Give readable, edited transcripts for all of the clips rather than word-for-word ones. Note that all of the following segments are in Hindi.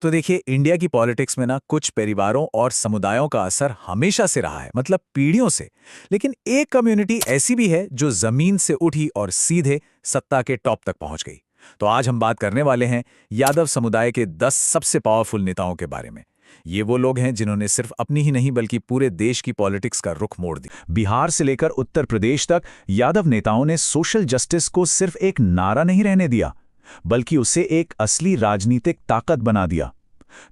तो देखिए, इंडिया की पॉलिटिक्स में ना कुछ परिवारों और समुदायों का असर हमेशा से रहा है, मतलब पीढ़ियों से। लेकिन एक कम्युनिटी ऐसी भी है जो जमीन से उठी और सीधे सत्ता के टॉप तक पहुंच गई। तो आज हम बात करने वाले हैं यादव समुदाय के 10 सबसे पावरफुल नेताओं के बारे में। ये वो लोग हैं जिन्होंने सिर्फ अपनी ही नहीं बल्कि पूरे देश की पॉलिटिक्स का रुख मोड़ दिया। बिहार से लेकर उत्तर प्रदेश तक यादव नेताओं ने सोशल जस्टिस को सिर्फ एक नारा नहीं रहने दिया, बल्कि उसे एक असली राजनीतिक ताकत बना दिया।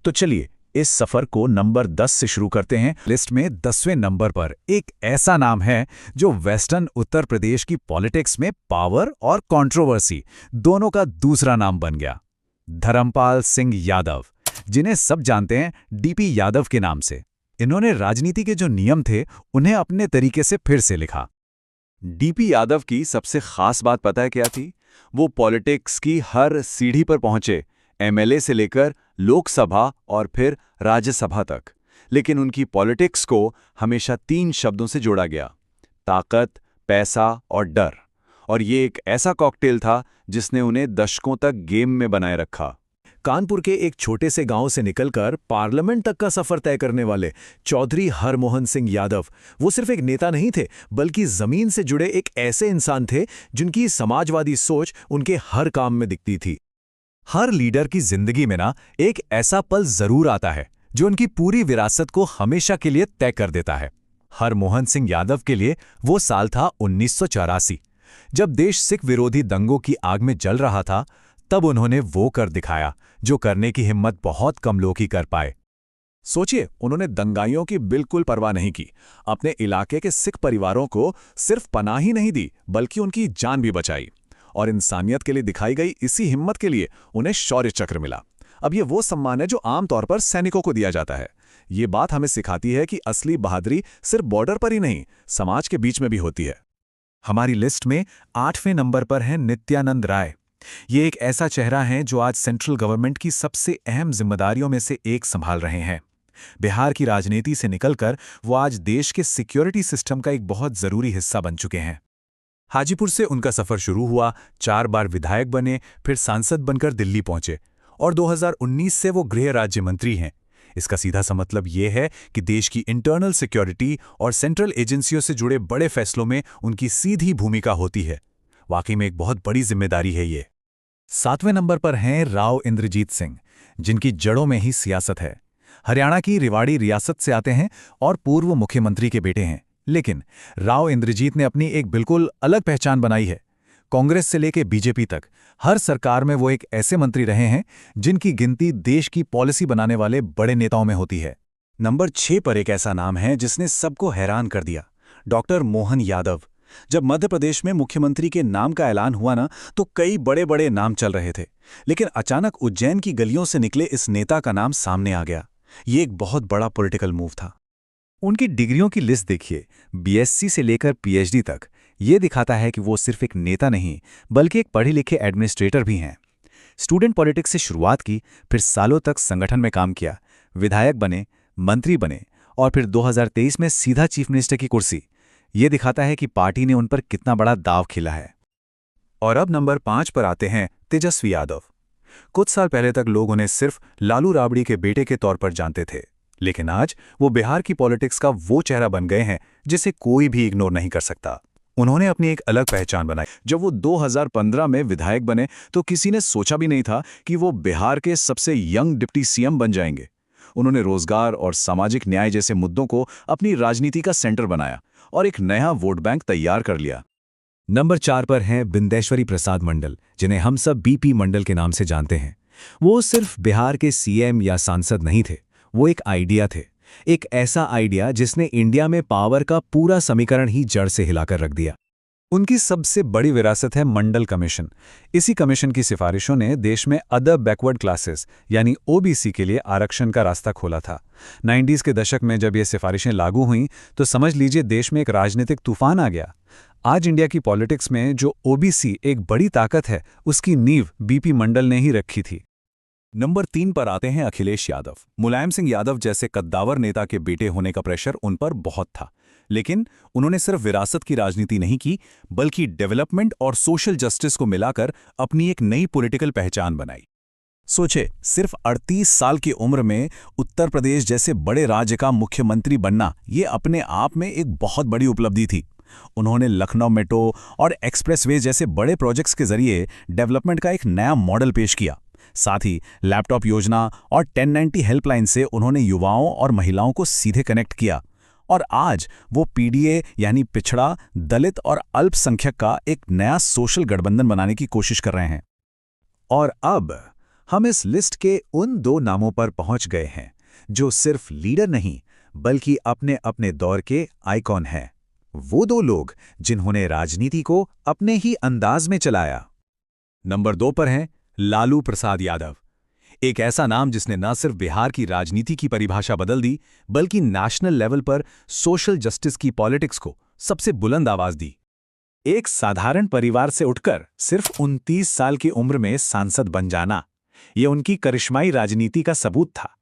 तो चलिए इस सफर को नंबर 10 से शुरू करते हैं। लिस्ट में 10वें नंबर पर एक ऐसा नाम है जो वेस्टर्न उत्तर प्रदेश की पॉलिटिक्स में पावर और कंट्रोवर्सी दोनों का दूसरा नाम बन गया। धर्मपाल सिंह यादव, जिन्हें सब जानते हैं डीपी यादव के नाम से। इन्होंने राजनीति के जो नियम थे उन्हें अपने तरीके से फिर से लिखा। डीपी यादव की सबसे खास बात पता है क्या थी? वो पॉलिटिक्स की हर सीढ़ी पर पहुंचे, एमएलए से लेकर लोकसभा और फिर राज्यसभा तक। लेकिन उनकी पॉलिटिक्स को हमेशा 3 शब्दों से जोड़ा गया: ताकत, पैसा और डर। और ये एक ऐसा कॉकटेल था जिसने उन्हें दशकों तक गेम में बनाए रखा। कानपुर के एक छोटे से गांव से निकलकर पार्लियामेंट तक का सफर तय करने वाले चौधरी हरमोहन सिंह यादव, वो सिर्फ एक नेता नहीं थे बल्कि जमीन से जुड़े एक ऐसे इंसान थे जिनकी समाजवादी सोच उनके हर काम में दिखती थी। हर लीडर की जिंदगी में ना एक ऐसा पल जरूर आता है जो उनकी पूरी विरासत को हमेशा के लिए तय कर देता है। हरमोहन सिंह यादव के लिए वो साल था 1984, जब देश सिख विरोधी दंगों की आग में जल रहा था। तब उन्होंने वो कर दिखाया जो करने की हिम्मत बहुत कम लोग ही कर पाए। सोचिए, उन्होंने दंगाइयों की बिल्कुल परवाह नहीं की। अपने इलाके के सिख परिवारों को सिर्फ पनाह ही नहीं दी बल्कि उनकी जान भी बचाई। और इंसानियत के लिए दिखाई गई इसी हिम्मत के लिए उन्हें शौर्य चक्र मिला। अब ये वो सम्मान है जो आमतौर पर सैनिकों को दिया जाता है। ये बात हमें सिखाती है कि असली बहादुरी सिर्फ बॉर्डर पर ही नहीं, समाज के बीच में भी होती है। हमारी लिस्ट में 8वें नंबर पर है नित्यानंद राय। ये एक ऐसा चेहरा है जो आज सेंट्रल गवर्नमेंट की सबसे अहम जिम्मेदारियों में से एक संभाल रहे हैं। बिहार की राजनीति से निकलकर वो आज देश के सिक्योरिटी सिस्टम का एक बहुत जरूरी हिस्सा बन चुके हैं। हाजीपुर से उनका सफर शुरू हुआ, 4 बार विधायक बने, फिर सांसद बनकर दिल्ली पहुंचे और 2019 से वो गृह राज्य मंत्री हैं। इसका सीधा सा मतलब ये है कि देश की इंटरनल सिक्योरिटी और सेंट्रल एजेंसियों से जुड़े बड़े फैसलों में उनकी सीधी भूमिका होती है। वाकई में एक बहुत बड़ी जिम्मेदारी है ये। 7वें नंबर पर हैं राव इंद्रजीत सिंह, जिनकी जड़ों में ही सियासत है। हरियाणा की रेवाड़ी रियासत से आते हैं और पूर्व मुख्यमंत्री के बेटे हैं। लेकिन राव इंद्रजीत ने अपनी एक बिल्कुल अलग पहचान बनाई है। कांग्रेस से लेकर बीजेपी तक हर सरकार में वो एक ऐसे मंत्री रहे हैं जिनकी गिनती देश की पॉलिसी बनाने वाले बड़े नेताओं में होती है। नंबर 6 पर एक ऐसा नाम है जिसने सबको हैरान कर दिया: डॉक्टर मोहन यादव। जब मध्य प्रदेश में मुख्यमंत्री के नाम का ऐलान हुआ ना, तो कई बड़े बड़े नाम चल रहे थे। लेकिन अचानक उज्जैन की गलियों से निकले इस नेता का नाम सामने आ गया। ये एक बहुत बड़ा पॉलिटिकल मूव था। उनकी डिग्रियों की लिस्ट देखिए, बीएससी से लेकर पीएचडी तक। ये दिखाता है कि वो सिर्फ एक नेता नहीं बल्कि एक पढ़े लिखे एडमिनिस्ट्रेटर भी हैं। स्टूडेंट पॉलिटिक्स से शुरुआत की, फिर सालों तक संगठन में काम किया, विधायक बने, मंत्री बने और फिर 2023 में सीधा चीफ मिनिस्टर की कुर्सी। ये दिखाता है कि पार्टी ने उन पर कितना बड़ा दांव खेला है। और अब नंबर 5 पर आते हैं तेजस्वी यादव। कुछ साल पहले तक लोग उन्हें सिर्फ लालू राबड़ी के बेटे के तौर पर जानते थे, लेकिन आज वो बिहार की पॉलिटिक्स का वो चेहरा बन गए हैं जिसे कोई भी इग्नोर नहीं कर सकता। उन्होंने अपनी एक अलग पहचान बनाई। जब वो 2015 में विधायक बने तो किसी ने सोचा भी नहीं था कि वो बिहार के सबसे यंग डिप्टी सीएम बन जाएंगे। उन्होंने रोजगार और सामाजिक न्याय जैसे मुद्दों को अपनी राजनीति का सेंटर बनाया और एक नया वोट बैंक तैयार कर लिया। नंबर 4 पर हैं बिंदेश्वरी प्रसाद मंडल, जिन्हें हम सब बीपी मंडल के नाम से जानते हैं। वो सिर्फ बिहार के सीएम या सांसद नहीं थे, वो एक आइडिया थे। एक ऐसा आइडिया जिसने इंडिया में पावर का पूरा समीकरण ही जड़ से हिलाकर रख दिया। उनकी सबसे बड़ी विरासत है मंडल कमीशन। इसी कमीशन की सिफारिशों ने देश में अदर बैकवर्ड क्लासेस यानी ओबीसी के लिए आरक्षण का रास्ता खोला था। 90s के दशक में जब ये सिफारिशें लागू हुईं तो समझ लीजिए देश में एक राजनीतिक तूफान आ गया। आज इंडिया की पॉलिटिक्स में जो ओबीसी एक बड़ी ताकत है, उसकी नींव बीपी मंडल ने ही रखी थी। नंबर 3 पर आते हैं अखिलेश यादव। मुलायम सिंह यादव जैसे कद्दावर नेता के बेटे होने का प्रेशर उन पर बहुत था, लेकिन उन्होंने सिर्फ विरासत की राजनीति नहीं की बल्कि डेवलपमेंट और सोशल जस्टिस को मिलाकर अपनी एक नई पॉलिटिकल पहचान बनाई। सोचे, सिर्फ 38 साल की उम्र में उत्तर प्रदेश जैसे बड़े राज्य का मुख्यमंत्री बनना ये अपने आप में एक बहुत बड़ी उपलब्धि थी। उन्होंने लखनऊ मेट्रो और एक्सप्रेसवे जैसे बड़े प्रोजेक्ट्स के जरिए डेवलपमेंट का एक नया मॉडल पेश किया। साथ ही लैपटॉप योजना और 1090 हेल्पलाइन से उन्होंने युवाओं और महिलाओं को सीधे कनेक्ट किया। और आज वो पीडीए यानी पिछड़ा, दलित और अल्पसंख्यक का एक नया सोशल गठबंधन बनाने की कोशिश कर रहे हैं। और अब हम इस लिस्ट के उन 2 नामों पर पहुंच गए हैं जो सिर्फ लीडर नहीं बल्कि अपने अपने दौर के आइकॉन हैं। वो 2 लोग जिन्होंने राजनीति को अपने ही अंदाज में चलाया। नंबर 2 पर हैं लालू प्रसाद यादव, एक ऐसा नाम जिसने न सिर्फ बिहार की राजनीति की परिभाषा बदल दी बल्कि नेशनल लेवल पर सोशल जस्टिस की पॉलिटिक्स को सबसे बुलंद आवाज दी। एक साधारण परिवार से उठकर सिर्फ 29 साल की उम्र में सांसद बन जाना, ये उनकी करिश्माई राजनीति का सबूत था।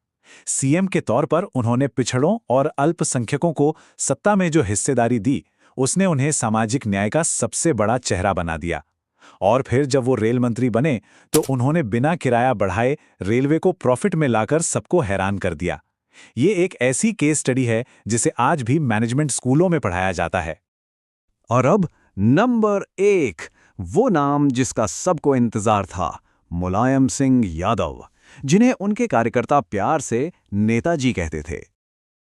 सीएम के तौर पर उन्होंने पिछड़ों और अल्पसंख्यकों को सत्ता में जो हिस्सेदारी दी, उसने उन्हें सामाजिक न्याय का सबसे बड़ा चेहरा बना दिया। और फिर जब वो रेल मंत्री बने तो उन्होंने बिना किराया बढ़ाए रेलवे को प्रॉफिट में लाकर सबको हैरान कर दिया। ये एक ऐसी केस स्टडी है जिसे आज भी मैनेजमेंट स्कूलों में पढ़ाया जाता है। और अब नंबर 1, वो नाम जिसका सबको इंतजार था, मुलायम सिंह यादव, जिन्हें उनके कार्यकर्ता प्यार से नेताजी कहते थे।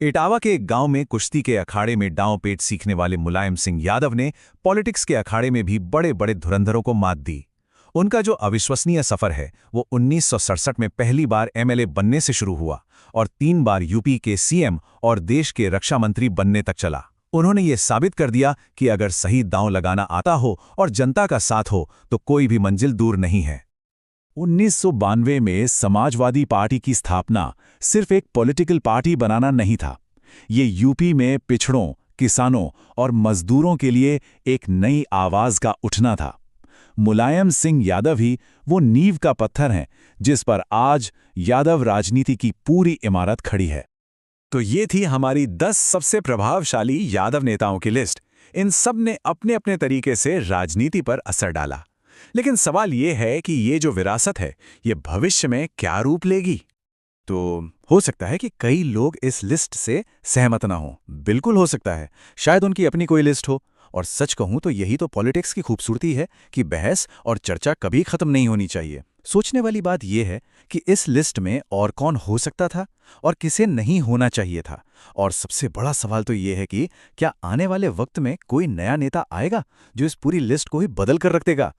इटावा के एक गांव में कुश्ती के अखाड़े में दांव पेच सीखने वाले मुलायम सिंह यादव ने पॉलिटिक्स के अखाड़े में भी बड़े बड़े धुरंधरों को मात दी। उनका जो अविश्वसनीय सफर है वो 1967 में पहली बार एमएलए बनने से शुरू हुआ और 3 बार यूपी के सीएम और देश के रक्षा मंत्री बनने तक चला। उन्होंने ये साबित कर दिया कि अगर सही दांव लगाना आता हो और जनता का साथ हो तो कोई भी मंजिल दूर नहीं है। 1992 में समाजवादी पार्टी की स्थापना सिर्फ एक पॉलिटिकल पार्टी बनाना नहीं था, ये यूपी में पिछड़ों, किसानों और मजदूरों के लिए एक नई आवाज का उठना था। मुलायम सिंह यादव ही वो नींव का पत्थर हैं जिस पर आज यादव राजनीति की पूरी इमारत खड़ी है। तो ये थी हमारी 10 सबसे प्रभावशाली यादव नेताओं की लिस्ट। इन सब ने अपने अपने तरीके से राजनीति पर असर डाला। लेकिन सवाल ये है कि ये जो विरासत है ये भविष्य में क्या रूप लेगी? तो हो सकता है कि कई लोग इस लिस्ट से सहमत ना हों। बिल्कुल हो सकता है, शायद उनकी अपनी कोई लिस्ट हो। और सच कहूं तो यही तो पॉलिटिक्स की खूबसूरती है कि बहस और चर्चा कभी खत्म नहीं होनी चाहिए। सोचने वाली बात यह है कि इस लिस्ट में और कौन हो सकता था और किसे नहीं होना चाहिए था। और सबसे बड़ा सवाल तो ये है कि क्या आने वाले वक्त में कोई नया नेता आएगा जो इस पूरी लिस्ट को ही बदल कर रख देगा?